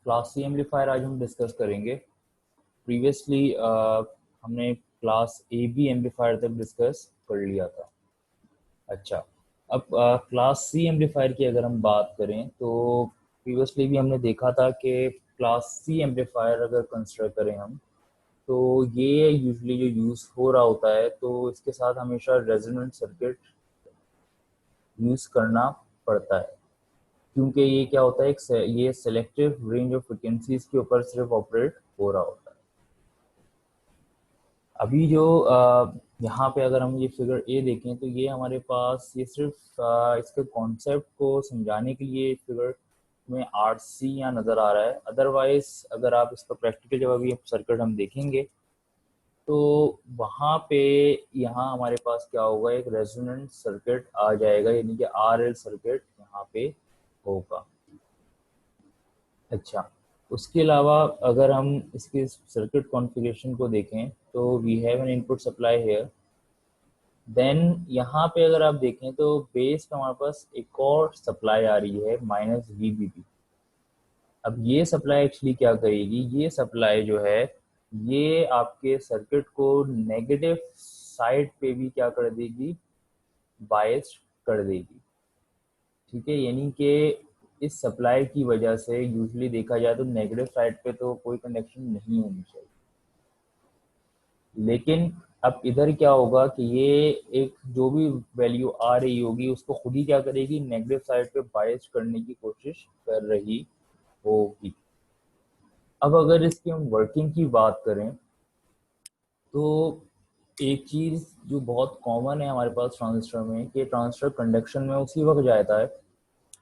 Class C amplifier आज हम discuss करेंगे। प्रीवियसली हमने क्लास ए बी एम्पलीफायर तक डिस्कस कर लिया था। अच्छा, अब क्लास सी एम्पलीफायर की अगर हम बात करें तो प्रीवियसली भी हमने देखा था कि क्लास सी एम्पलीफायर अगर कंसिडर करें हम, तो ये यूजुअली जो यूज़ हो रहा होता है तो इसके साथ हमेशा रेजोनेंट सर्किट यूज़ करना पड़ता है, क्योंकि ये क्या होता है, ये सेलेक्टिव रेंज ऑफ फ्रिक्वेंसीज के ऊपर सिर्फ ऑपरेट हो रहा होता है। अभी जो यहाँ पे अगर हम ये फिगर ए देखें तो ये हमारे पास ये सिर्फ इसके कॉन्सेप्ट को समझाने के लिए फिगर में आरसी यहाँ नज़र आ रहा है। अदरवाइज अगर आप इसका प्रैक्टिकल जब अभी सर्किट हम देखेंगे तो वहाँ पे यहाँ हमारे पास क्या होगा, एक रेजोनेंट सर्किट आ जाएगा, यानी कि आरएल सर्किट यहाँ पे होगा। अच्छा, उसके अलावा अगर हम इसके सर्किट कॉन्फ़िगरेशन को देखें तो we have an input supply here. Then यहाँ पे अगर आप देखें तो बेस का हमारे पास एक और सप्लाई आ रही है माइनस VBB। अब ये सप्लाई एक्चुअली क्या करेगी, ये सप्लाई जो है ये आपके सर्किट को नेगेटिव साइड पे भी क्या कर देगी, बायस्ड कर देगी। ठीक है, यानी कि इस सप्लाई की वजह से यूजुअली देखा जाए तो नेगेटिव साइड पे तो कोई कंडक्शन नहीं होनी चाहिए, लेकिन अब इधर क्या होगा कि ये एक जो भी वैल्यू आ रही होगी उसको खुद ही क्या करेगी, नेगेटिव साइड पे बायस करने की कोशिश कर रही होगी। अब अगर इसकी हम वर्किंग की बात करें तो एक चीज़ जो बहुत कॉमन है हमारे पास ट्रांजिस्टर में, कि ट्रांजिस्टर कंडक्शन में उसी वक्त जाता है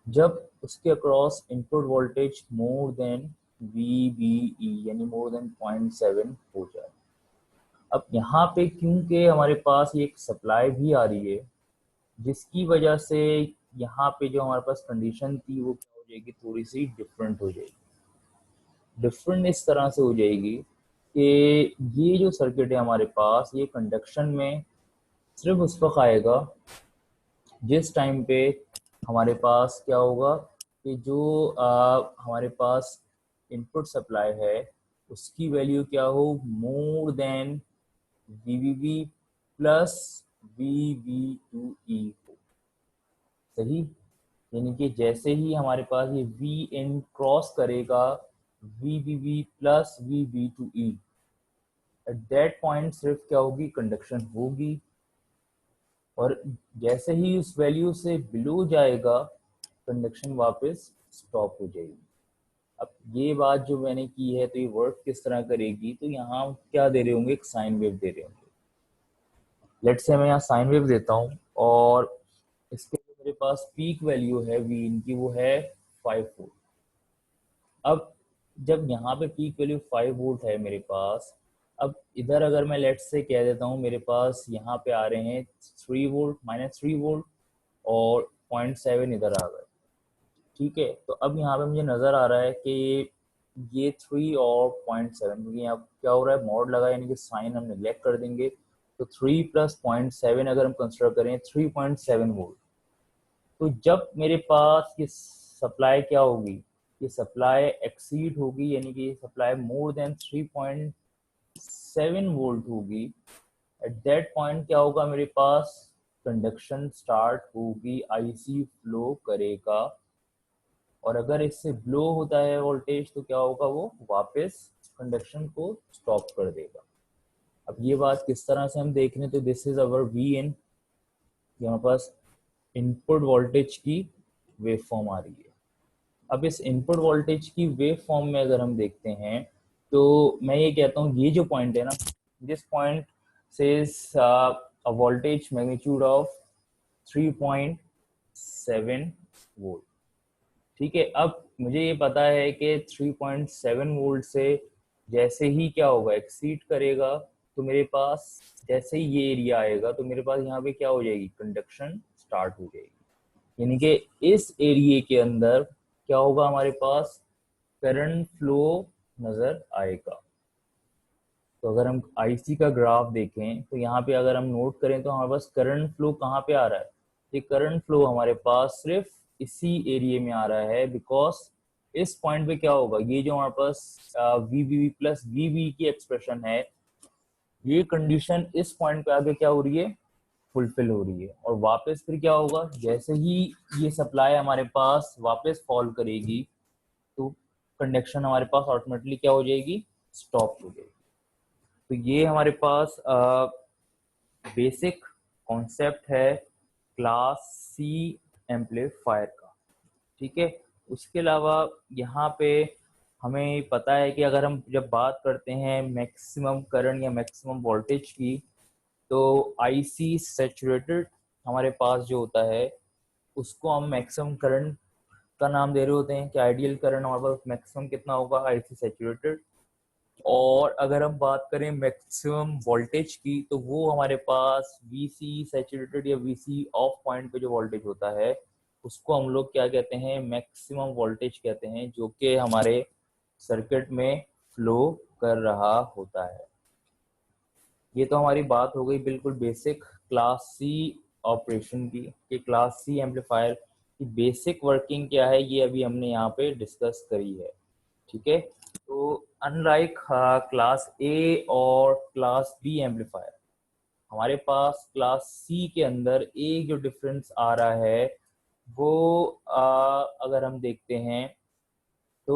जब उसके across input voltage more than VBE यानी मोर देन 0.7 हो जाए। अब यहाँ पे क्योंकि हमारे पास ये एक सप्लाई भी आ रही है, जिसकी वजह से यहाँ पे जो हमारे पास कंडीशन थी वो क्या हो जाएगी, थोड़ी सी डिफरेंट हो जाएगी। डिफरेंट इस तरह से हो जाएगी कि ये जो सर्किट है हमारे पास, ये कंडक्शन में सिर्फ उस वक्त आएगा जिस टाइम पे हमारे पास क्या होगा कि जो हमारे पास इनपुट सप्लाई है उसकी वैल्यू क्या हो, more than VBB plus VB2E हो। सही, यानी कि जैसे ही हमारे पास ये VN क्रॉस करेगा VBB plus VB2E, at that point सिर्फ क्या होगी, कंडक्शन होगी, और जैसे ही उस वैल्यू से बिलो जाएगा कंडक्शन वापस स्टॉप हो जाएगी। अब ये बात जो मैंने की है तो ये वर्क किस तरह करेगी, तो यहाँ क्या दे रहे होंगे, एक साइन वेव दे रहे होंगे। लेट्स से मैं यहाँ साइन वेव देता हूँ और इसके जो मेरे पास पीक वैल्यू है वी इनकी वो है 5 वोल्ट। अब जब यहाँ पे पीक वैल्यू 5 वोल्ट है मेरे पास, अब इधर अगर मैं लेट्स से कह देता हूँ मेरे पास यहाँ पे आ रहे हैं 3 वोल्ट, -3 वोल्ट और 0.7 इधर आ गए। ठीक है, तो अब यहाँ पे मुझे नज़र आ रहा है कि ये 3 और 0.7, क्योंकि यहाँ क्या हो रहा है, मॉड लगा यानी कि साइन हम नेग्लेक्ट कर देंगे, तो 3 प्लस 0.7 अगर हम कंसिडर करें 3.7 वोल्ट। तो जब मेरे पास ये सप्लाई क्या होगी, ये सप्लाई एक्सीड होगी, यानी कि सप्लाई मोर देन 3.7 वोल्ट होगी, एट दैट पॉइंट क्या होगा, मेरे पास कंडक्शन स्टार्ट होगी, आईसी फ्लो करेगा, और अगर इससे ब्लो होता है वोल्टेज तो क्या होगा, वो वापस कंडक्शन को स्टॉप कर देगा। अब ये बात किस तरह से हम देख रहे हैं, तो दिस इज अवर VN, यहाँ पास इनपुट वोल्टेज की वेव फॉर्म आ रही है। अब इस इनपुट वोल्टेज की वेव फॉर्म में अगर हम देखते हैं तो मैं ये कहता हूँ, ये जो पॉइंट है ना, this point says a voltage magnitude of 3.7 volt. ठीक है, अब मुझे ये पता है कि 3.7 वोल्ट से जैसे ही क्या होगा, एक्सीड करेगा, तो मेरे पास जैसे ही ये एरिया आएगा तो मेरे पास यहाँ पे क्या हो जाएगी, कंडक्शन स्टार्ट हो जाएगी, यानी कि इस एरिया के अंदर क्या होगा, हमारे पास करंट फ्लो नजर आएगा। तो अगर हम आईसी का ग्राफ देखें तो यहाँ पे अगर हम नोट करें तो हमारे पास करंट फ्लो कहाँ पे आ रहा है, ये करंट फ्लो हमारे पास सिर्फ इसी एरिया में आ रहा है, बिकॉज इस पॉइंट पे क्या होगा, ये जो हमारे पास वीबीबी प्लस वीबी की एक्सप्रेशन है, ये कंडीशन इस पॉइंट पे आगे क्या हो रही है, फुलफिल हो रही है। और वापस फिर क्या होगा, जैसे ही ये सप्लाई हमारे पास वापस फॉल करेगी तो कंडक्शन हमारे पास ऑटोमेटिकली क्या हो जाएगी, स्टॉप हो जाएगी। तो ये हमारे पास बेसिक कॉन्सेप्ट है क्लास सी एम्पलीफायर का। ठीक है, उसके अलावा यहाँ पे हमें पता है कि अगर हम जब बात करते हैं मैक्सिमम करंट या मैक्सिमम वोल्टेज की, तो आईसी सैचुरेटेड हमारे पास जो होता है उसको हम मैक्सिमम करंट का नाम दे रहे होते हैं कि आइडियल करंट हमारे पास मैक्सिमम कितना होगा, आईसी सैचुरेटेड। और अगर हम बात करें मैक्सिमम वोल्टेज की, तो वो हमारे पास वीसी सैचुरेटेड या वीसी ऑफ पॉइंट पे जो वोल्टेज होता है उसको हम लोग क्या कहते हैं, मैक्सिमम वोल्टेज कहते हैं, जो कि हमारे सर्किट में फ्लो कर रहा होता है। ये तो हमारी बात हो गई बिल्कुल बेसिक क्लास सी ऑपरेशन की, कि क्लास सी एम्पलीफायर की बेसिक वर्किंग क्या है, ये अभी हमने यहाँ पे डिस्कस करी है। ठीक है, तो अनलाइक क्लास ए और क्लास बी एम्पलीफायर, हमारे पास क्लास सी के अंदर एक जो डिफरेंस आ रहा है वो अगर हम देखते हैं तो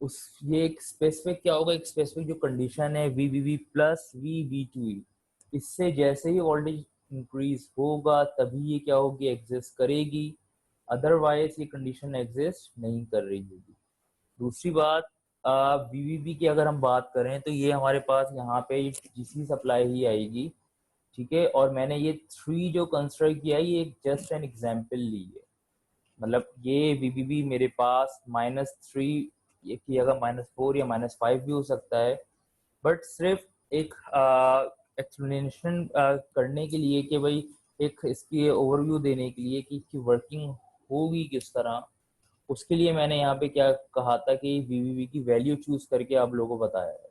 उस ये एक स्पेसिफिक क्या होगा, एक स्पेसिफिक जो कंडीशन है वी प्लस वी2ई, इससे जैसे ही वोल्टेज इंक्रीज होगा तभी ये क्या होगी, एग्जिस्ट करेगी, अदरवाइज ये कंडीशन एग्जिस्ट नहीं कर रही होगी। दूसरी बात, वीवीबी की अगर हम बात करें तो ये हमारे पास यहाँ पे डीसी सप्लाई ही आएगी। ठीक है, और मैंने ये 3 जो कंसिडर किया है ये जस्ट एन एग्जाम्पल ली है, मतलब ये वीबीबी मेरे पास -3 की जगह -4 या -5 भी हो सकता है, बट सिर्फ एक एक्सप्लेनेशन करने के लिए कि भाई एक इसकी ओवरव्यू देने के लिए कि इसकी वर्किंग होगी किस तरह, उसके लिए मैंने यहाँ पे क्या कहा था कि वीवीबी की वैल्यू चूज करके आप लोगों को बताया है।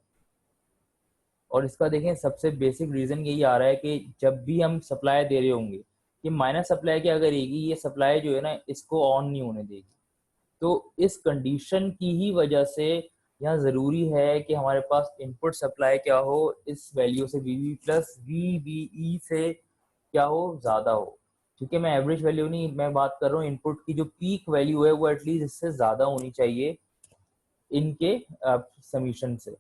और इसका देखें सबसे बेसिक रीजन यही आ रहा है कि जब भी हम सप्लाई दे रहे होंगे, ये माइनस सप्लाई क्या करेगी, ये सप्लाई जो है ना इसको ऑन नहीं होने देगी। तो इस कंडीशन की ही वजह से यहाँ जरूरी है कि हमारे पास इनपुट सप्लाई क्या हो, इस वैल्यू से वीवी प्लस वीबीई से क्या हो, ज्यादा हो। ठीक है, मैं एवरेज वैल्यू नहीं मैं बात कर रहा हूँ, इनपुट की जो पीक वैल्यू है वो एटलीस्ट इससे ज्यादा होनी चाहिए इनके समीशन से।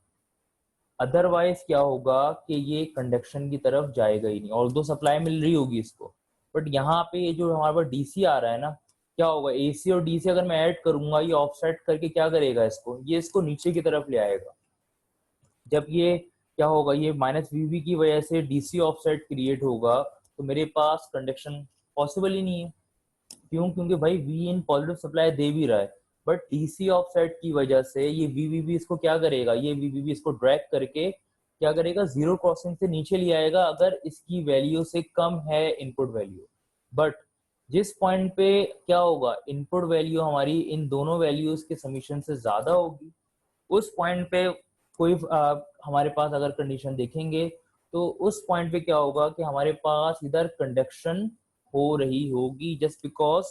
अदरवाइज क्या होगा कि ये कंडक्शन की तरफ जाएगा ही नहीं, और दो सप्लाई मिल रही होगी इसको, बट यहाँ पे ये जो हमारे पास डीसी आ रहा है ना, क्या होगा, एसी और डीसी अगर मैं ऐड करूंगा ये ऑफसेट करके क्या करेगा, इसको ये इसको नीचे की तरफ ले आएगा। जब ये क्या होगा, ये माइनस वीवी की वजह से डीसी ऑफसेट क्रिएट होगा, तो मेरे पास कंडक्शन पॉसिबल ही नहीं है। क्यों, क्योंकि भाई वी इन पॉजिटिव सप्लाई दे भी रहा है, बट डीसी ऑफसेट की वजह से ये वीवीबी इसको क्या करेगा, ये वीवीबी इसको ड्रैग करके क्या करेगा, जीरो क्रॉसिंग से नीचे ले आएगा अगर इसकी वैल्यू से कम है इनपुट वैल्यू। बट जिस पॉइंट पे क्या होगा, इनपुट वैल्यू हमारी इन दोनों वैल्यूज के समीशन से ज्यादा होगी, उस पॉइंट पे कोई हमारे पास अगर कंडीशन देखेंगे तो उस पॉइंट पे क्या होगा कि हमारे पास इधर कंडक्शन हो रही होगी, जस्ट बिकॉज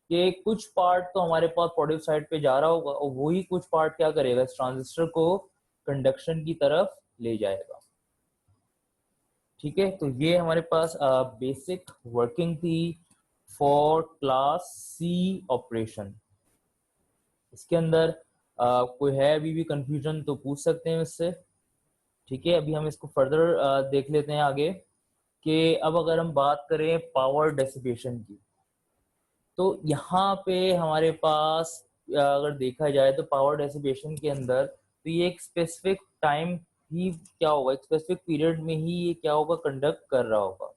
कि कुछ पार्ट तो हमारे पास पॉजिटिव साइड पे जा रहा होगा और वही कुछ पार्ट क्या करेगा, इस ट्रांजिस्टर को कंडक्शन की तरफ ले जाएगा। ठीक है, तो ये हमारे पास बेसिक वर्किंग थी फॉर क्लास सी ऑपरेशन। इसके अंदर कोई है अभी भी कंफ्यूजन तो पूछ सकते हैं इससे। ठीक है, अभी हम इसको फर्दर देख लेते हैं आगे, कि अब अगर हम बात करें पावर डेसिपेशन की, तो यहाँ पे हमारे पास अगर देखा जाए तो पावर डेसिपेशन के अंदर तो ये एक स्पेसिफिक टाइम ही क्या होगा, एक स्पेसिफिक पीरियड में ही ये क्या होगा, कंडक्ट कर रहा होगा।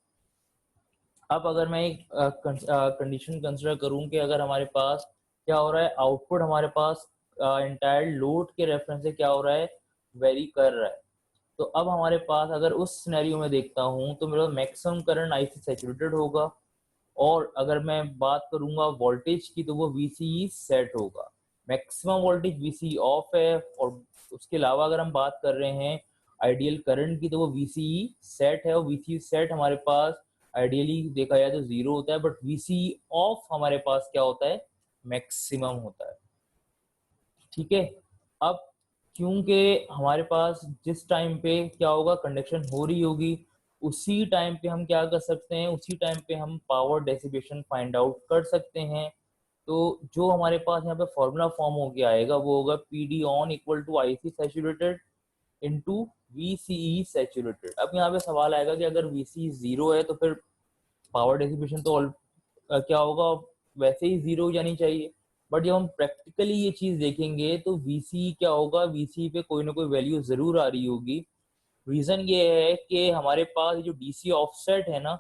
अब अगर मैं एक कंडीशन कंसिडर करूं कि अगर हमारे पास क्या हो रहा है, आउटपुट हमारे पास इंटायर लोड के रेफरेंस से क्या हो रहा है, वेरी कर रहा है। तो अब हमारे पास अगर उस सिनेरियो में देखता हूं तो मेरा मैक्सिमम करंट आईसी सैचुरेटेड होगा, और अगर मैं बात करूंगा वोल्टेज की तो वो वीसीई सेट होगा, मैक्सिमम वोल्टेज वीसीई ऑफ है। और उसके अलावा अगर हम बात कर रहे हैं आइडियल करंट की तो वो वीसीई सेट है, और वीसीई सेट हमारे पास आइडियली देखा जाए तो जीरो होता है, बट वीसीई ऑफ हमारे पास क्या होता है, मैक्सिमम होता है। ठीक है। अब क्योंकि हमारे पास जिस टाइम पे क्या होगा, कंडक्शन हो रही होगी, उसी टाइम पे हम क्या कर सकते हैं, उसी टाइम पे हम पावर डेसिपेशन फाइंड आउट कर सकते हैं। तो जो हमारे पास यहाँ पे फॉर्मूला फॉर्म होके आएगा वो होगा P D on equal to I C saturated into V C E saturated. अब यहाँ पे सवाल आएगा कि अगर वी सी जीरो है तो फिर पावर डेसिपेशन तो क्या होगा, वैसे ही जीरो हो जानी चाहिए। बट जब हम प्रैक्टिकली ये चीज देखेंगे तो वीसी क्या होगा, वीसी पे कोई ना कोई वैल्यू जरूर आ रही होगी। रीजन ये है कि हमारे पास जो डीसी ऑफसेट है ना,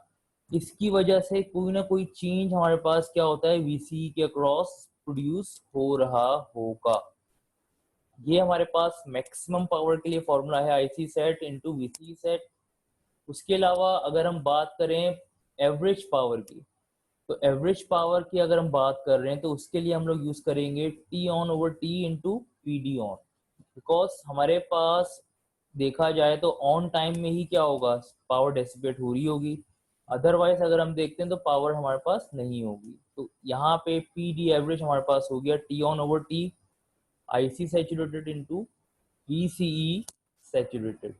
इसकी वजह से कोई ना कोई चेंज हमारे पास क्या होता है, वीसी के अक्रॉस प्रोड्यूस हो रहा होगा। ये हमारे पास मैक्सिमम पावर के लिए फॉर्मूला है, IC set into VC set. उसके अलावा अगर हम बात करें एवरेज पावर की, तो एवरेज पावर की अगर हम बात कर रहे हैं तो उसके लिए हम लोग यूज करेंगे T on over T into P D on. Because हमारे पास देखा जाए तो ऑन टाइम में ही क्या होगा, पावर डेसिपेट हो रही होगी। अदरवाइज अगर हम देखते हैं तो पावर हमारे पास नहीं होगी। तो यहाँ पे पी डी एवरेज हमारे पास हो गया T on over T I C saturated into P C E saturated.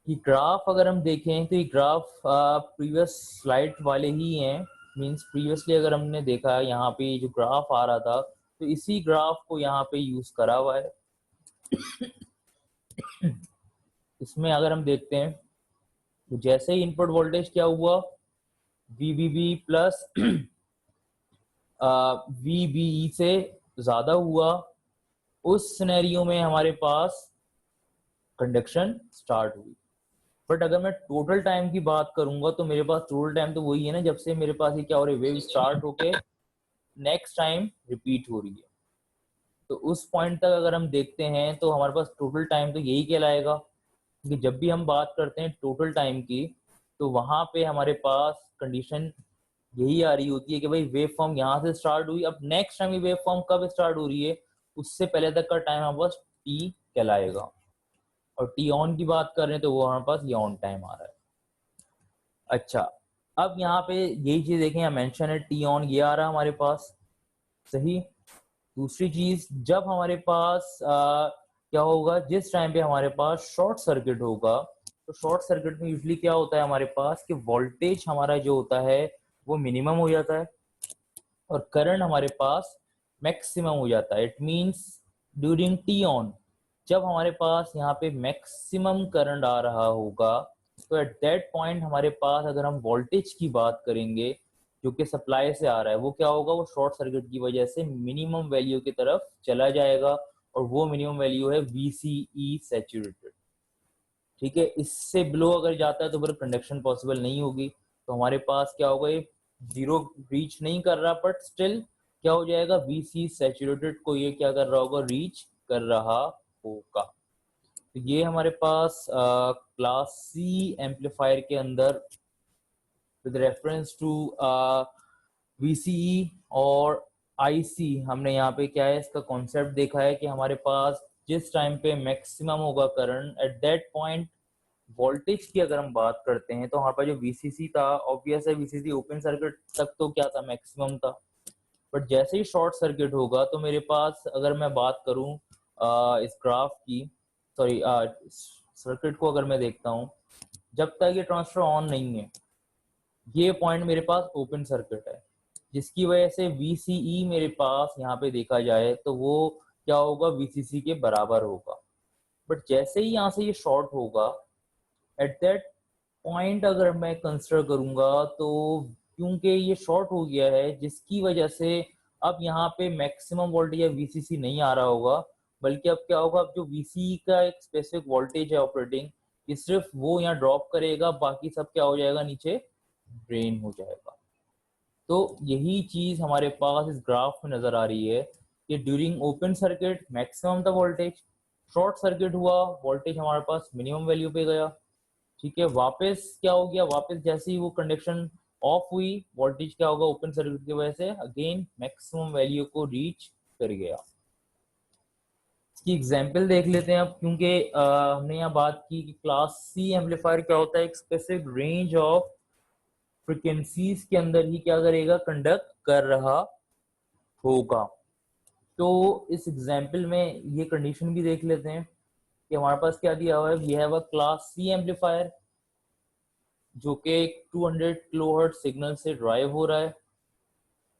ये ग्राफ अगर हम देखें तो ये ग्राफ प्रीवियस स्लाइड वाले ही हैं। मींस प्रीवियसली अगर हमने देखा है यहाँ पे जो ग्राफ आ रहा था तो इसी ग्राफ को यहाँ पे यूज करा हुआ है। इसमें अगर हम देखते हैं तो जैसे ही इनपुट वोल्टेज क्या हुआ, वीबीबी प्लस वीबीई से ज्यादा हुआ, उस सिनेरियो में हमारे पास कंडक्शन स्टार्ट हुई। बट अगर मैं टोटल टाइम की बात करूंगा तो मेरे पास टोटल टाइम तो वही है ना, जब से मेरे पास ये क्या हो रही है, वेव स्टार्ट होके नेक्स्ट टाइम रिपीट हो रही है। तो उस पॉइंट तक अगर हम देखते हैं तो हमारे पास टोटल टाइम तो यही कहलाएगा। क्योंकि जब भी हम बात करते हैं टोटल टाइम की तो वहां पे हमारे पास कंडीशन यही आ रही होती है कि भाई वेव फॉर्म यहाँ से स्टार्ट हुई, अब नेक्स्ट टाइम ये वेव फॉर्म कब स्टार्ट हो रही है, उससे पहले तक का टाइम हमारे पास टी कहलाएगा। और टी ऑन की बात कर रहे हैं तो वो हमारे पास ये ऑन टाइम आ रहा है। अच्छा, अब यहाँ पे यही चीज देखें, यहाँ मेंशन है टी ऑन, ये आ रहा है हमारे पास, सही। दूसरी चीज, जब हमारे पास क्या होगा, जिस टाइम पे हमारे पास शॉर्ट सर्किट होगा, तो शॉर्ट सर्किट में यूजली क्या होता है हमारे पास कि वोल्टेज हमारा जो होता है वो मिनिमम हो जाता है और करंट हमारे पास मैक्सिमम हो जाता है। It means during T on जब हमारे पास यहाँ पे मैक्सिमम करंट आ रहा होगा तो एट दैट पॉइंट हमारे पास अगर हम वोल्टेज की बात करेंगे जो कि सप्लाई से आ रहा है, वो क्या होगा, वो शॉर्ट सर्किट की वजह से मिनिमम वैल्यू की तरफ चला जाएगा और वो मिनिमम वैल्यू है VCE सैचुरेटेड। ठीक है, इससे बिलो अगर जाता है तो फिर कंडक्शन पॉसिबल नहीं होगी। तो हमारे पास क्या होगा, ये जीरो रीच नहीं कर रहा बट स्टिल क्या हो जाएगा, VC सैचुरेटेड को ये क्या कर रहा होगा, रीच कर रहा होगा। तो ये हमारे पास क्लास सी एम्पलीफायर के अंदर विद रेफरेंस टू VCE और IC हमने यहाँ पे क्या है, इसका कॉन्सेप्ट देखा है कि हमारे पास जिस टाइम पे मैक्सिमम होगा current at that point voltage की अगर हम बात करते हैं तो हमारे पास जो VCC था, ऑब्वियस है VCC ओपन सर्किट तक तो क्या था, मैक्सिमम था। बट जैसे ही शॉर्ट सर्किट होगा तो मेरे पास अगर मैं बात करूं इस ग्राफ की, सॉरी सर्किट को अगर मैं देखता हूं, जब तक ये ट्रांसफर ऑन नहीं है ये पॉइंट मेरे पास ओपन सर्किट है, जिसकी वजह से VCE मेरे पास यहाँ पे देखा जाए तो वो क्या होगा, VCC के बराबर होगा। बट जैसे ही यहाँ से ये शॉर्ट होगा एट दैट पॉइंट अगर मैं कंसिडर करूंगा तो क्योंकि ये शॉर्ट हो गया है जिसकी वजह से अब यहाँ पे मैक्सिमम वोल्टेज या VCC नहीं आ रहा होगा, बल्कि अब क्या होगा, अब जो VCE का एक स्पेसिफिक वोल्टेज है ऑपरेटिंग, ये सिर्फ वो यहाँ ड्रॉप करेगा, बाकी सब क्या हो जाएगा, नीचे ड्रेन हो जाएगा। तो यही चीज हमारे पास इस ग्राफ में नजर आ रही है कि ड्यूरिंग ओपन सर्किट मैक्सिमम था वोल्टेज, शॉर्ट सर्किट हुआ वोल्टेज हमारे पास मिनिमम वैल्यू पे गया। ठीक है, वापस क्या हो गया, वापस जैसे ही वो कंडक्शन ऑफ हुई वोल्टेज क्या होगा, ओपन सर्किट की वजह से अगेन मैक्सिमम वैल्यू को रीच कर गया। इसकी एग्जांपल देख लेते हैं अब, क्योंकि हमने यहाँ बात की कि क्लास सी एम्पलीफायर क्या होता है, एक स्पेसिफिक रेंज ऑफ फ्रिक्वेंसीज के अंदर ही क्या करेगा, कंडक्ट कर रहा होगा। तो इस एग्जाम्पल में ये कंडीशन भी देख लेते हैं कि हमारे पास क्या दिया हुआ है। We have a class C amplifier जो कि 200 किलोहर्ट्ज सिग्नल से ड्राइव हो रहा है।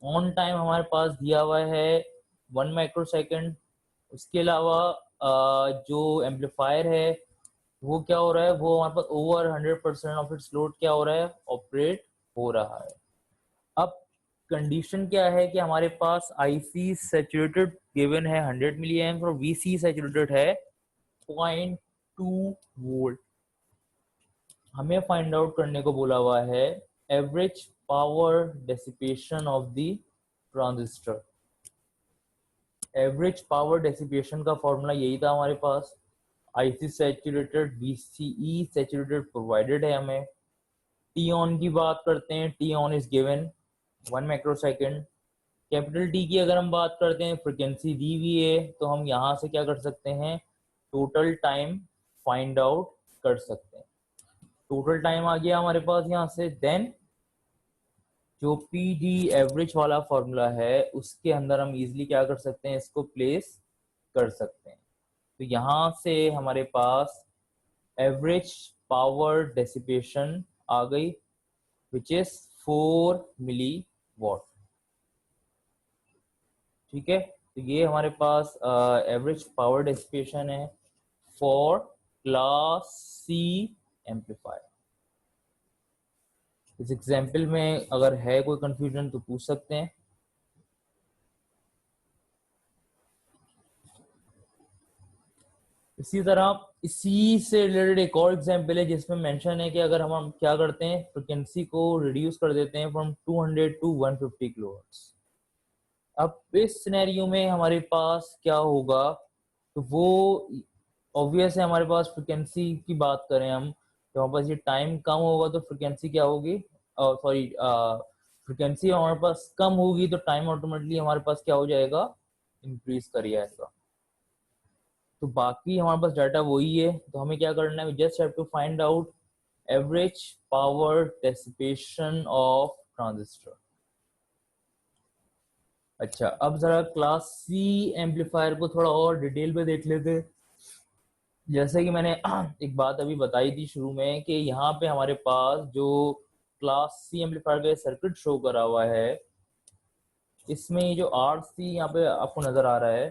ऑन टाइम हमारे पास दिया हुआ है 1 माइक्रोसेकंड। उसके अलावा जो एम्पलीफायर है वो क्या हो रहा है, वो हमारे पास ओवर 100% ऑफ इट्स लोड क्या हो रहा है, ऑपरेट हो रहा है। अब कंडीशन क्या है कि हमारे पास आईसी सैचुरेटेड गिवन है 100 मिली एम्प और वीसी सैचुरेटेड है 0.2 वोल्ट। हमें फाइंड आउट करने को बोला हुआ है average power dissipation of the transistor. Average power dissipation का फॉर्मूला यही था हमारे पास। IC saturated, VCE saturated provided है हमें। टी ऑन की बात करते हैं, T on is given 1 microsecond. Capital T की अगर हम बात करते हैं, फ्रिक्वेंसी दी हुई है, तो हम यहाँ से क्या कर सकते हैं, टोटल टाइम फाइंड आउट कर सकते हैं। टोटल टाइम आ गया हमारे पास यहाँ से। देन जो पी डी एवरेज वाला फॉर्मूला है उसके अंदर हम इजिली क्या कर सकते हैं, इसको प्लेस कर सकते हैं। तो यहाँ से हमारे पास एवरेज पावर डेसिपेशन आ गई विच इज 4 मिली वॉट। ठीक है, तो ये हमारे पास एवरेज पावर डेसिपेशन है फॉर क्लास सी एम्पलीफायर। इस एग्जाम्पल में अगर है कोई कंफ्यूजन तो पूछ सकते हैं। इसी तरह इसी से रिलेटेड एक और एग्जाम्पल है जिसमें मेंशन है कि अगर हम क्या करते हैं, फ्रिक्वेंसी को रिड्यूस कर देते हैं फ्रॉम 200 टू 150 किलोहर्ट्ज। अब इस सिनेरियो में हमारे पास क्या होगा, तो वो ऑब्वियस है, हमारे पास फ्रिक्वेंसी की बात करें हम तो हमारे पास ये टाइम कम होगा तो फ्रिक्वेंसी क्या होगी, सॉरी फ्रिक्वेंसी हमारे पास कम होगी तो टाइम ऑटोमेटिकली हमारे पास क्या हो जाएगा, इंक्रीज कर जाएगा। तो बाकी हमारे पास डाटा वही है, तो हमें क्या करना है, just have to find out average power dissipation of transistor. अच्छा, अब जरा क्लास सी एम्पलीफायर को थोड़ा और डिटेल में देख लेते हैं। जैसे कि मैंने एक बात अभी बताई थी शुरू में कि यहाँ पे हमारे पास जो क्लास सी एम्पलीफायर का सर्किट शो करा हुआ है, इसमें ये जो आर सी यहाँ पे आपको नजर आ रहा है,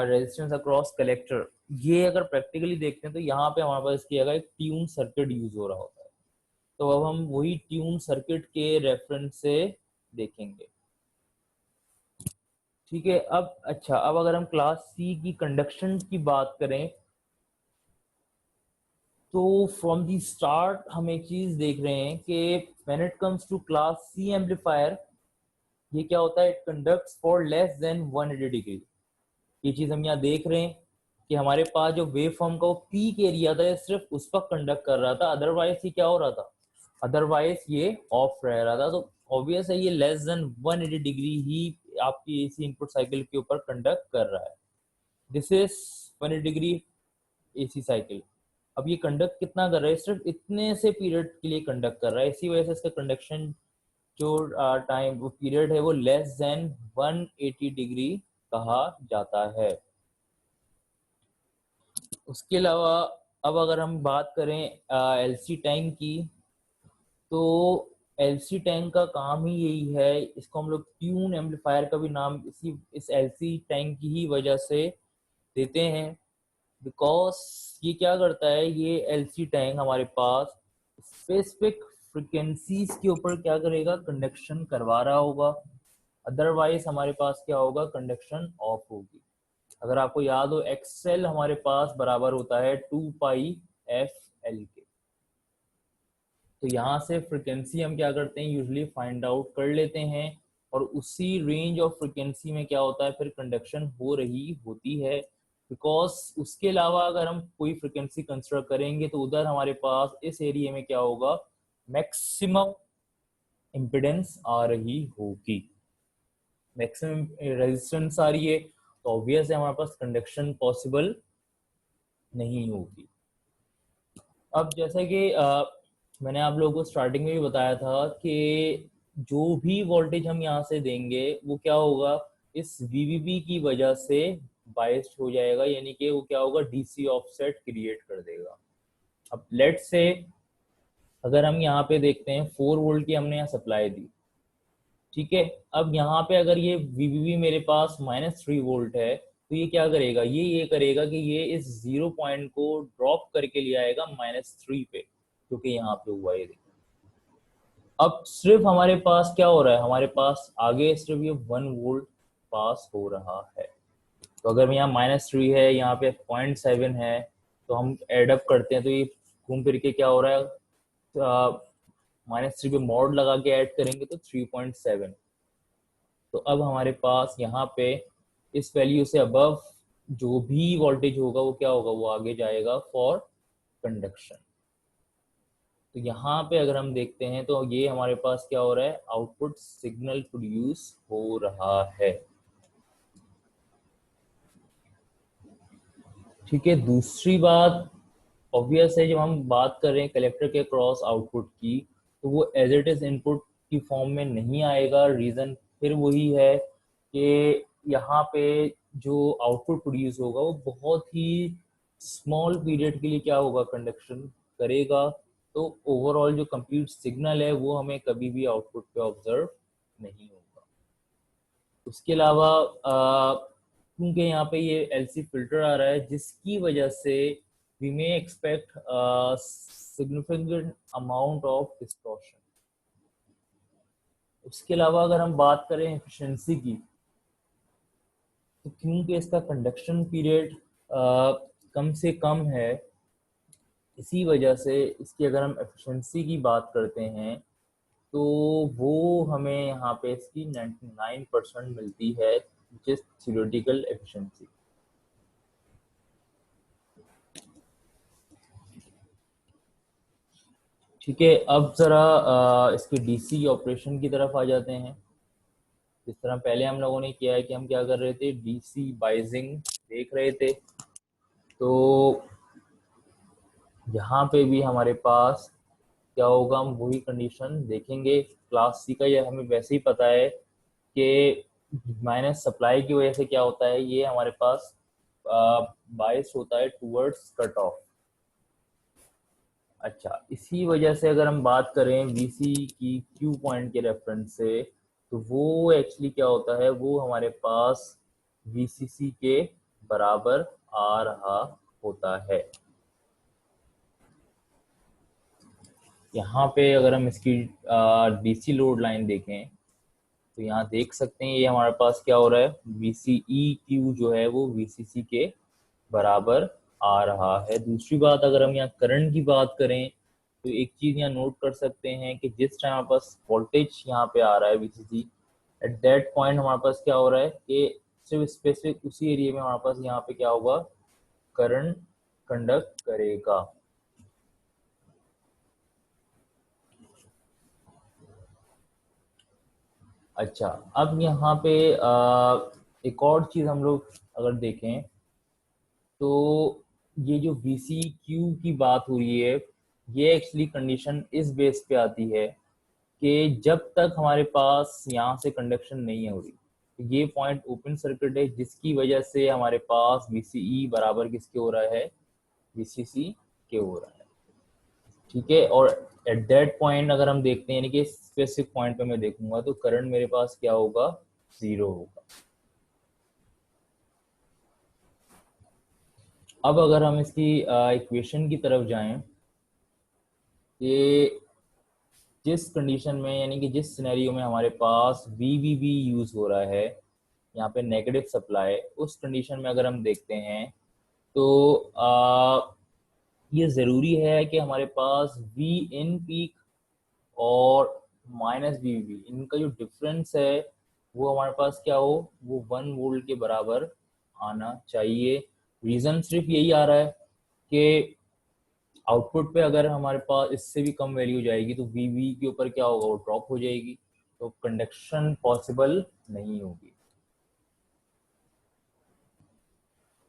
रेजिस्टेंस अक्रॉस कलेक्टर, ये अगर प्रैक्टिकली देखते हैं तो यहाँ पे हमारे पास किया गया एक ट्यून सर्किट यूज हो रहा होता है। तो अब हम वही ट्यून सर्किट के रेफरेंस से देखेंगे। ठीक है, अब अच्छा, अब अगर हम क्लास सी की कंडक्शन की बात करें तो फ्रॉम दी स्टार्ट हम एक चीज देख रहे हैं कि when it comes to class C amplifier, ये क्या होता है, it conducts for less than 180 degree. ये चीज हम यहाँ देख रहे हैं कि हमारे पास जो वेव फॉर्म का वो पीक एरिया था ये सिर्फ उस वक्त कंडक्ट कर रहा था, अदरवाइज ये क्या हो रहा था, अदरवाइज ये ऑफ रह रहा था। तो ऑब्वियस है ये लेस देन 180 डिग्री ही आपकी एसी इनपुट साइकिल के ऊपर कंडक्ट कर रहा है। This is 180 degree AC cycle. अब ये कंडक्ट कितना कर रहा है, सिर्फ इतने से पीरियड के लिए कंडक्ट कर रहा है, इसी वजह से इसका कंडक्शन जो टाइम वो पीरियड है वो लेस देन 180 डिग्री कहा जाता है। उसके अलावा अब अगर हम बात करें एलसी टैंक की, तो एलसी टैंक का काम ही यही है, इसको हम लोग ट्यून एम्पलीफायर का भी नाम इस एलसी टैंक की ही वजह से देते हैं, बिकॉज ये क्या करता है, ये एलसी टैंक हमारे पास स्पेसिफिक फ्रिक्वेंसीज के ऊपर क्या करेगा, कंडक्शन करवा रहा होगा, अदरवाइज हमारे पास क्या होगा, कंडक्शन ऑफ होगी। अगर आपको याद हो, एक्सएल हमारे पास बराबर होता है 2π/f/L के। तो यहाँ से फ्रिक्वेंसी हम क्या करते हैं, यूजुअली फाइंड आउट कर लेते हैं, और उसी रेंज ऑफ फ्रिक्वेंसी में क्या होता है, फिर कंडक्शन हो रही होती है। बिकॉज उसके अलावा अगर हम कोई फ्रिक्वेंसी कंसिडर करेंगे तो उधर हमारे पास इस एरिया में क्या होगा, मैक्सिमम इम्पिडेंस आ रही होगी, मैक्सिमम रेजिस्टेंस आ रही है, तो ऑब्वियस है हमारे पास कंडक्शन पॉसिबल नहीं होगी। अब जैसे कि मैंने आप लोगों को स्टार्टिंग में भी बताया था कि जो भी वोल्टेज हम यहाँ से देंगे वो क्या होगा, इस VVB की वजह से बाइस्ड हो जाएगा, यानी कि वो क्या होगा, DC ऑफसेट क्रिएट कर देगा। अब लेट से अगर हम यहाँ पे देखते हैं 4 वोल्ट की हमने यहाँ सप्लाई दी, ठीक है। अब यहाँ पे अगर ये VVB मेरे पास -3 वोल्ट है, तो ये क्या करेगा, ये करेगा कि ये इस 0 पॉइंट को ड्रॉप करके ले आएगा -3 पे, क्योंकि यहाँ पे हुआ ये। अब सिर्फ हमारे पास क्या हो रहा है, हमारे पास आगे सिर्फ ये 1 वोल्ट पास हो रहा है। तो अगर यहाँ -3 है, यहाँ पे 0.7 है, तो हम एडअप करते हैं तो ये घूम फिर के क्या हो रहा है, -3 पे मॉड लगा के ऐड करेंगे तो 3.7। तो अब हमारे पास यहाँ पे इस वैल्यू से अबव जो भी वोल्टेज होगा वो क्या होगा, वो आगे जाएगा फॉर कंडक्शन। तो यहाँ पे अगर हम देखते हैं तो ये हमारे पास क्या हो रहा है, आउटपुट सिग्नल प्रोड्यूस हो रहा है, ठीक है। दूसरी बात ऑब्वियस है, जब हम बात कर रहे हैं कलेक्टर के क्रॉस आउटपुट की, तो वो एज इट इज इनपुट की फॉर्म में नहीं आएगा। रीजन फिर वही है कि यहाँ पे जो आउटपुट प्रोड्यूस होगा वो बहुत ही स्मॉल पीरियड के लिए क्या होगा, कंडक्शन करेगा। तो ओवरऑल जो कंप्लीट सिग्नल है वो हमें कभी भी आउटपुट पे ऑब्जर्व नहीं होगा। उसके अलावा क्योंकि यहाँ पे ये LC फिल्टर आ रहा है, जिसकी वजह से we may expect a significant amount of distortion। उसके अलावा अगर हम बात करें एफिशिएंसी की, तो क्योंकि इसका कंडक्शन पीरियड कम से कम है, इसी वजह से इसकी अगर हम एफिशिएंसी की बात करते हैं तो वो हमें यहाँ पे इसकी 99% मिलती है, विच इज थ्योरेटिकल एफिशिएंसी। ठीक है, अब जरा इसके DC ऑपरेशन की तरफ आ जाते हैं। जिस तरह पहले हम लोगों ने किया है कि हम क्या कर रहे थे, DC बाइजिंग देख रहे थे। तो यहाँ पे भी हमारे पास क्या होगा, हम वही कंडीशन देखेंगे। क्लास C का ये हमें वैसे ही पता है कि माइनस सप्लाई की वजह से क्या होता है, ये हमारे पास बाइस होता है टूवर्ड्स कट ऑफ। अच्छा, इसी वजह से अगर हम बात करें VC की Q पॉइंट के रेफरेंस से, तो वो एक्चुअली क्या होता है, वो हमारे पास VCC के बराबर आ रहा होता है। यहाँ पे अगर हम इसकी DC लोड लाइन देखें तो यहाँ देख सकते हैं ये हमारे पास क्या हो रहा है, VCEQ जो है वो VCC के बराबर आ रहा है। दूसरी बात, अगर हम यहाँ करंट की बात करें तो एक चीज यहाँ नोट कर सकते हैं कि जिस टाइम हमारे पास वोल्टेज यहाँ पे आ रहा है VCC, एट दैट पॉइंट हमारे पास क्या हो रहा है कि सिर्फ स्पेसिफिक उसी एरिया में हमारे पास यहाँ पे क्या होगा, करंट कंडक्ट करेगा। अच्छा, अब यहाँ पे एक और चीज हम लोग अगर देखें तो ये जो VCQ की बात हो रही है, ये एक्चुअली कंडीशन इस बेस पे आती है कि जब तक हमारे पास यहाँ से कंडक्शन नहीं हो रही, तो ये पॉइंट ओपन सर्किट है, जिसकी वजह से हमारे पास VCE बराबर किसके हो रहा है, VCC के हो रहा है, ठीक है। और एट दैट पॉइंट अगर हम देखते हैं, यानी कि स्पेसिफिक पॉइंट पे मैं देखूंगा तो करंट मेरे पास क्या होगा, 0 होगा। अब अगर हम इसकी इक्वेशन की तरफ जाएं कि जिस कंडीशन में, यानी कि जिस सिनेरियो में हमारे पास VVB यूज हो रहा है, यहाँ पे नेगेटिव सप्लाई, उस कंडीशन में अगर हम देखते हैं तो ये ज़रूरी है कि हमारे पास V इन पीक और -VVB इनका जो डिफरेंस है वो हमारे पास क्या हो, वो 1 वोल्ट के बराबर आना चाहिए। रीज़न सिर्फ यही आ रहा है कि आउटपुट पे अगर हमारे पास इससे भी कम वैल्यू जाएगी तो VV के ऊपर क्या होगा, वो ड्रॉप हो जाएगी, तो कंडक्शन पॉसिबल नहीं होगी।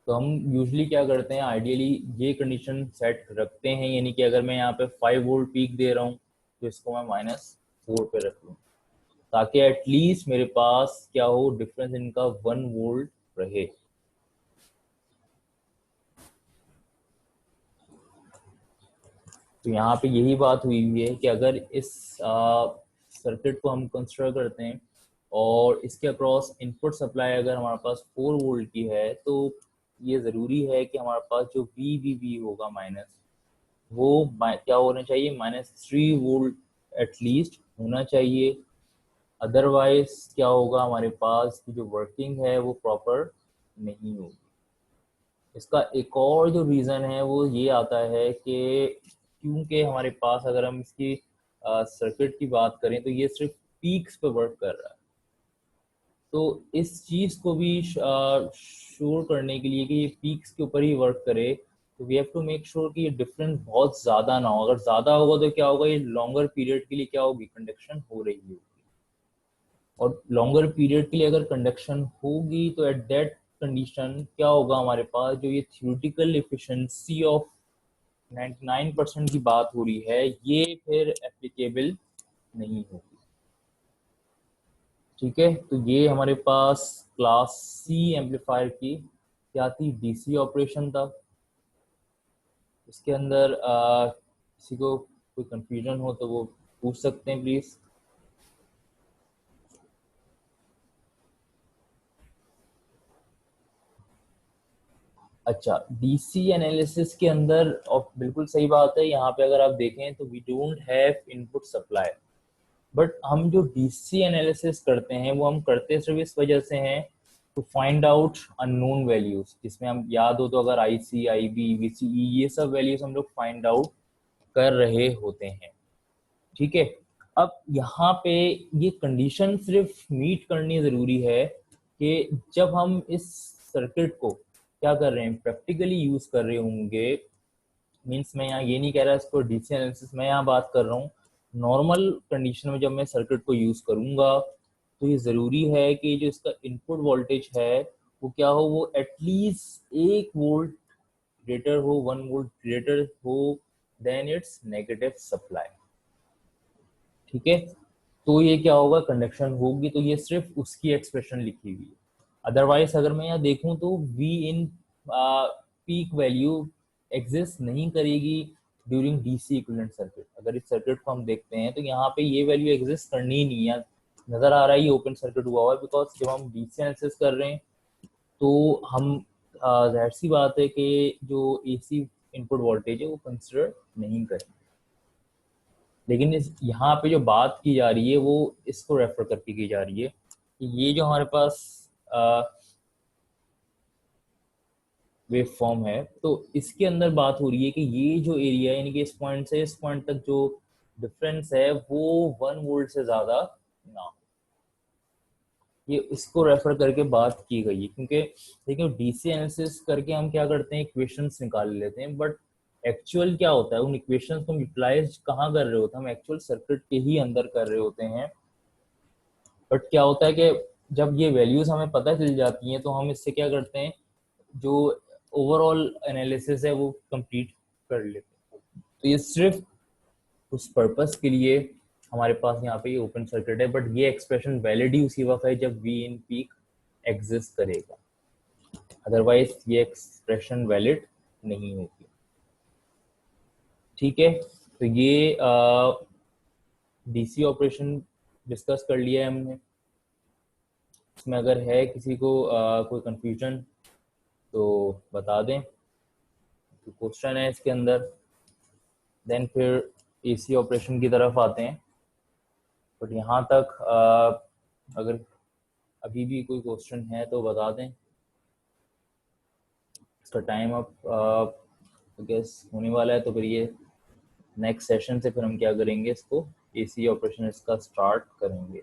तो हम यूजुअली क्या करते हैं, आइडियली ये कंडीशन सेट रखते हैं, यानी कि अगर मैं यहाँ पे 5 वोल्ट पीक दे रहा हूँ तो इसको मैं -4 पे रख लूँ। ताकि एटलीस्ट मेरे पास क्या हो, डिफरेंस इनका 1 वोल्ट रहे। तो यहाँ पे यही बात हुई हुई है कि अगर इस सर्किट को हम कंसिडर करते हैं और इसके अक्रॉस इनपुट सप्लाई अगर हमारे पास 4 वोल्ट की है, तो ये ज़रूरी है कि हमारे पास जो वी होगा माइनस, वो क्या होना चाहिए, -3 वोल्ट एटलीस्ट होना चाहिए। अदरवाइज क्या होगा, हमारे पास की जो वर्किंग है वो प्रॉपर नहीं होगी। इसका एक और जो रीज़न है वो ये आता है कि क्योंकि हमारे पास अगर हम इसकी सर्किट की बात करें तो ये सिर्फ पीक्स पे वर्क कर रहा है। तो इस चीज़ को भी श्योर करने के लिए कि ये पीक्स के ऊपर ही वर्क करे, तो we have to make sure कि ये डिफरेंस बहुत ज़्यादा ना हो। अगर ज़्यादा होगा तो क्या होगा, ये लॉन्गर पीरियड के लिए क्या होगी, कंडक्शन हो रही होगी। और लॉन्गर पीरियड के लिए अगर कंडक्शन होगी तो एट दैट कंडीशन क्या होगा, हमारे पास जो ये थ्योरेटिकल एफिशिएंसी ऑफ 99% की बात हो रही है, ये फिर एप्लीकेबल नहीं होगी। ठीक है, तो ये हमारे पास क्लास सी एम्पलीफायर की क्या थी, डीसी ऑपरेशन था। इसके अंदर किसी को कोई कंफ्यूजन हो तो वो पूछ सकते हैं प्लीज। अच्छा, डीसी एनालिसिस के अंदर, और बिल्कुल सही बात है, यहाँ पे अगर आप देखें तो we don't have input supply, but हम जो डीसी एनालिसिस करते हैं वो हम करते सिर्फ इस वजह से हैं to find out unknown values, जिसमें हम याद हो तो अगर आईसी, आईबी, वीसीई, ये सब वैल्यूज हम लोग फाइंड आउट कर रहे होते हैं। ठीक है, अब यहाँ पे ये कंडीशन सिर्फ मीट करनी जरूरी है कि जब हम इस सर्किट को क्या कर रहे हैं, प्रैक्टिकली यूज कर रहे होंगे। मीन्स मैं यहाँ ये नहीं कह रहा इसको डीसी एनालिसिस, मैं यहाँ बात कर रहा हूँ नॉर्मल कंडीशन में जब मैं सर्किट को यूज करूंगा, तो ये जरूरी है कि जो इसका इनपुट वोल्टेज है वो क्या हो, वो एटलीस्ट 1 वोल्ट ग्रेटर हो, 1 वोल्ट ग्रेटर हो देन इट्स नेगेटिव सप्लाई। ठीक है, तो ये क्या होगा, कंडक्शन होगी, तो ये सिर्फ उसकी एक्सप्रेशन लिखी हुई है। अदरवाइज अगर मैं यहाँ देखूं तो V in peak value exist नहीं करेगी ड्यूरिंग डीसी इक्विवेलेंट सर्किट। अगर इस सर्किट को हम देखते हैं तो यहाँ पे ये वैल्यू एग्जिस्ट करनी ही नहीं है। नजर आ रहा है ये ओपन सर्किट हुआ हुआ है, बिकॉज जब हम डीसी एनालिसिस कर रहे हैं तो हम जाहिर सी बात है कि जो एसी इनपुट वोल्टेज है वो कंसिडर नहीं करें। लेकिन इस यहाँ पे जो बात की जा रही है वो इसको रेफर करके की जा रही है कि ये जो हमारे पास वेव फॉर्म है, तो इसके अंदर बात हो रही है कि ये जो एरिया है, यानी कि इस पॉइंट से इस पॉइंट तक जो डिफरेंस है वो 1 वोल्ट से ज्यादा ना हो। ये इसको रेफर करके बात की गई है, क्योंकि देखिए डीसी एनालिसिस करके हम क्या करते हैं, इक्वेशंस निकाल लेते हैं, बट एक्चुअल क्या होता है, उन इक्वेशंस को हम यूटिलाइज कहाँ कर रहे होते हैं, हम एक्चुअल सर्किट के ही अंदर कर रहे होते हैं। बट क्या होता है कि जब ये वैल्यूज हमें पता चल जाती हैं तो हम इससे क्या करते हैं, जो ओवरऑल एनालिसिस है वो कंप्लीट कर लेते हैं। तो ये सिर्फ उस पर्पस के लिए हमारे पास यहाँ पे ये ओपन सर्किट है, बट ये एक्सप्रेशन वैलिड ही उसी वक्त है जब वी इन पीक एग्जिस्ट करेगा, अदरवाइज ये एक्सप्रेशन वैलिड नहीं होगी। ठीक है, तो ये डीसी ऑपरेशन डिस्कस कर लिया है हमने। इसमें अगर है किसी को कोई कंफ्यूजन तो बता दें, तो क्वेश्चन है इसके अंदर। देन फिर एसी ऑपरेशन की तरफ आते हैं। बट यहाँ तक अगर अभी भी कोई क्वेश्चन है तो बता दें। इसका टाइम अब गेस होने वाला है, तो फिर ये नेक्स्ट सेशन से फिर हम क्या करेंगे, इसको एसी ऑपरेशन इसका स्टार्ट करेंगे।